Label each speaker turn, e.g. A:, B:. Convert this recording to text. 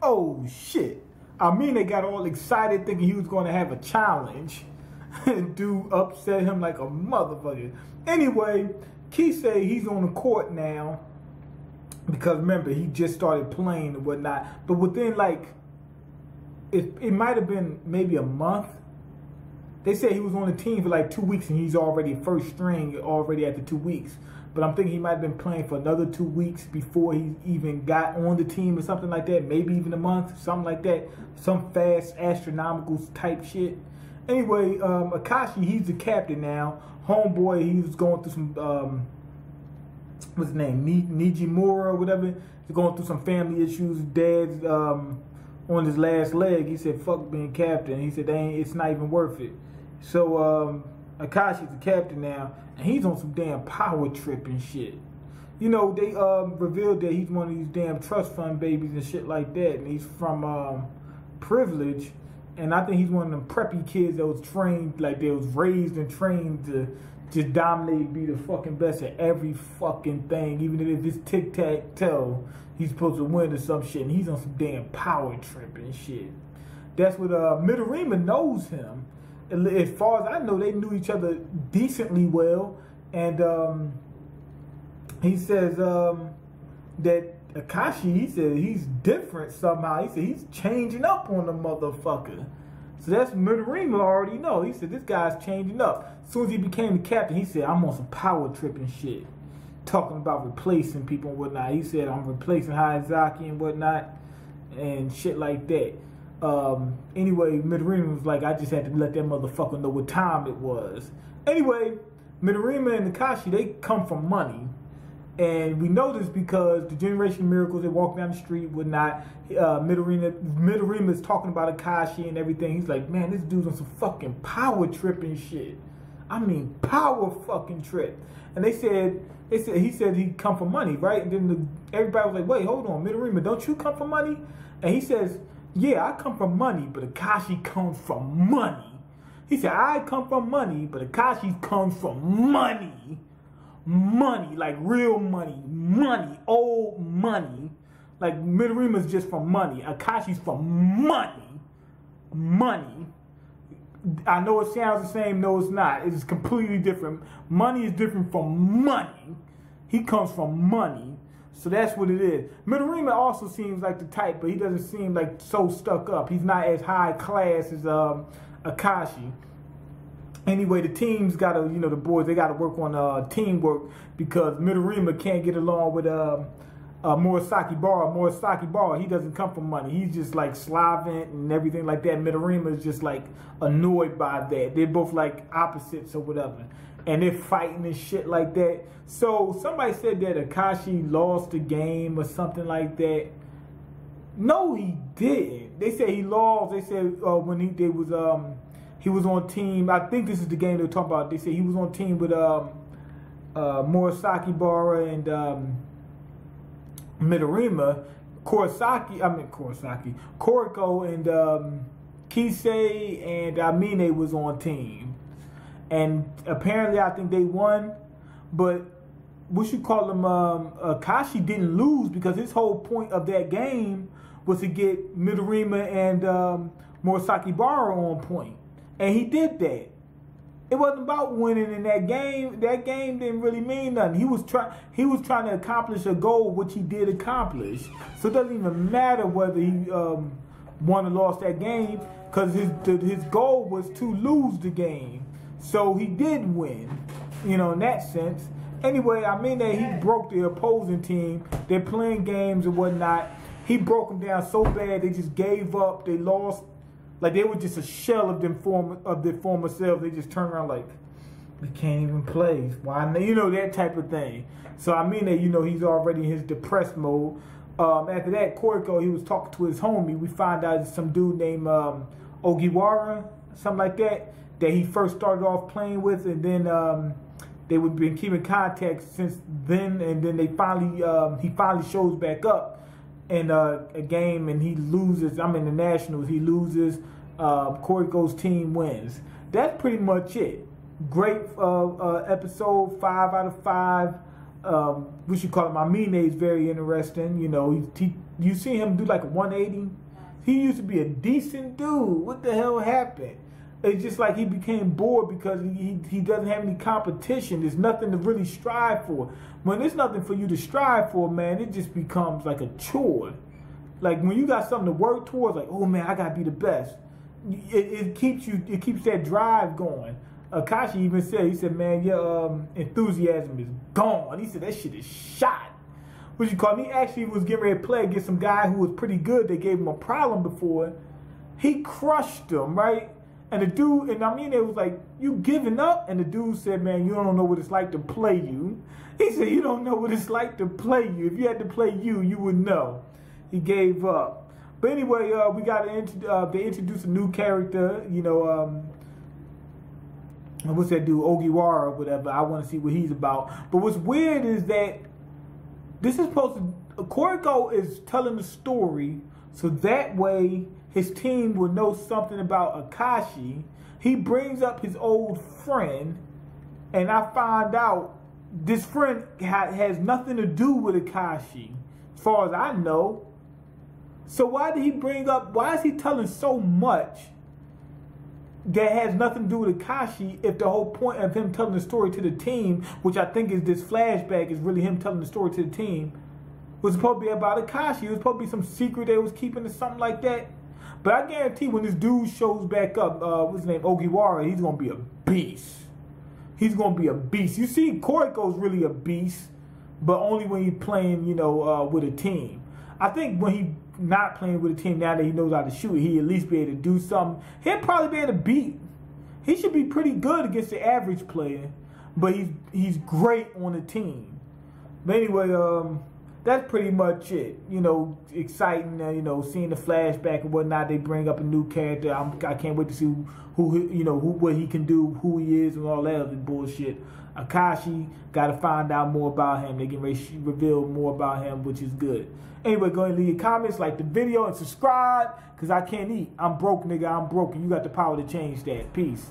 A: Oh shit. I mean, they got all excited thinking he was going to have a challenge. And dude upset him like a motherfucker. Anyway, Key say he's on the court now. Because remember, he just started playing and whatnot. But within like, it might have been maybe a month. They said he was on the team for like 2 weeks and he's already first string already after 2 weeks. But I'm thinking he might have been playing for another 2 weeks before he even got on the team or something like that. Maybe even a month, something like that. Some fast astronomical type shit. Anyway, Akashi, he's the captain now. Homeboy, he was going through some, what's his name? Nijimura or whatever. He's going through some family issues. Dad's on his last leg. He said, fuck being captain. He said, it's not even worth it. So, Akashi's the captain now, and he's on some damn power trip and shit. You know, they revealed that he's one of these damn trust fund babies and shit like that, and he's from privilege, and I think he's one of them preppy kids that was trained, like they was raised and trained to just dominate, be the fucking best at every fucking thing, even if it's tic-tac-toe, he's supposed to win or some shit, and he's on some damn power trip and shit. That's what Midorima knows him. As far as I know, they knew each other decently well, and he says that Akashi, he said he's different somehow. He said he's changing up on the motherfucker. So that's Midorima already know. He said this guy's changing up. As soon as he became the captain, he said I'm on some power tripping shit, talking about replacing people and whatnot. He said I'm replacing Hayazaki and whatnot and shit like that. Anyway, Midorima was like, I just had to let that motherfucker know what time it was. Anyway, Midorima and Akashi, they come from money. And we know this because the Generation of Miracles, they walk down the street, whatnot. Midorima is talking about Akashi and everything. He's like, man, this dude's on some fucking power trip and shit. I mean, power fucking trip. And he said he come from money, right? And then everybody was like, wait, hold on, Midorima, don't you come from money? And he says, yeah, I come from money, but Akashi comes from money. He said, I come from money, but Akashi comes from money. Money, like real money. Money, old money. Like Midorima's just from money. Akashi's from money. Money. I know it sounds the same, no it's not. It's completely different. Money is different from money. He comes from money. So that's what it is. Midorima also seems like the type, but he doesn't seem like so stuck up. He's not as high class as Akashi. Anyway, the team's got to, you know, the boys, they got to work on teamwork because Midorima can't get along with Murasaki Bara. Murasaki Bara, he doesn't come from money. He's just like Slavic and everything like that. Midorima is just like annoyed by that. They're both like opposites or whatever. And they're fighting and shit like that. So somebody said that Akashi lost the game or something like that. No, he didn't. They said he lost. They said when he was on team. I think this is the game they were talking about. They said he was on team with Murasaki Bara and Midorima. Kuroko and Kisei and Amine was on team. And apparently I think they won, but what you call them, Akashi didn't lose because his whole point of that game was to get Midorima and Murasaki Bara on point. And he did that. It wasn't about winning in that game. That game didn't really mean nothing. He was trying to accomplish a goal, which he did accomplish. So it doesn't even matter whether he won or lost that game, because his goal was to lose the game. So he did win, you know, in that sense. Anyway, I mean that he broke the opposing team. They're playing games and whatnot. He broke them down so bad they just gave up. They lost. Like they were just a shell of their former selves. They just turned around like, we can't even play. Why? You know, that type of thing. So I mean that, you know, he's already in his depressed mode. After that, Kuroko, he was talking to his homie. We find out it's some dude named Ogiwara, something like that he first started off playing with, and then they would been keeping contact since then, and then he finally shows back up in a game, and he loses. I'm in the Nationals. He loses. Kuriko's team wins. That's pretty much it. Great episode, 5 out of 5. we should call him MangaMiyn is very interesting. You know, you see him do like a 180. He used to be a decent dude. What the hell happened? It's just like he became bored because he doesn't have any competition. There's nothing to really strive for. When there's nothing for you to strive for, man, it just becomes like a chore. Like when you got something to work towards, like, oh man, I gotta be the best. It keeps that drive going. Akashi even said, he said, man, your enthusiasm is gone. He said that shit is shot. What you call me? He actually was getting ready to play against some guy who was pretty good. They gave him a problem before. He crushed him, right? And the dude, and I mean, it was like, you giving up? And the dude said, man, you don't know what it's like to play you. He said, you don't know what it's like to play you. If you had to play you, you would know. He gave up. But anyway, we got to they introduced a new character, you know, what's that dude, Ogiwara or whatever. I want to see what he's about. But what's weird is that this is supposed to, Kuroko is telling the story so that way his team will know something about Akashi. He brings up his old friend, and I find out this friend has nothing to do with Akashi, as far as I know. So why did he bring up, why is he telling so much that has nothing to do with Akashi if the whole point of him telling the story to the team, which I think is this flashback, is really him telling the story to the team, was supposed to be about Akashi. It was supposed to be some secret they was keeping or something like that. But I guarantee when this dude shows back up, what's his name, Ogiwara, he's going to be a beast. He's going to be a beast. You see, Kuroko's really a beast, but only when he's playing, you know, with a team. I think when he not playing with a team, now that he knows how to shoot, he at least be able to do something. He'll probably be able to beat. He should be pretty good against the average player, but he's great on the team. But anyway, that's pretty much it. You know, exciting. You know, seeing the flashback and whatnot. They bring up a new character. I can't wait to see who you know, what he can do, who he is, and all that other bullshit. Akashi, got to find out more about him. They can reveal more about him, which is good. Anyway, go ahead and leave your comments, like the video, and subscribe, because I can't eat. I'm broke, nigga. I'm broken. You got the power to change that. Peace.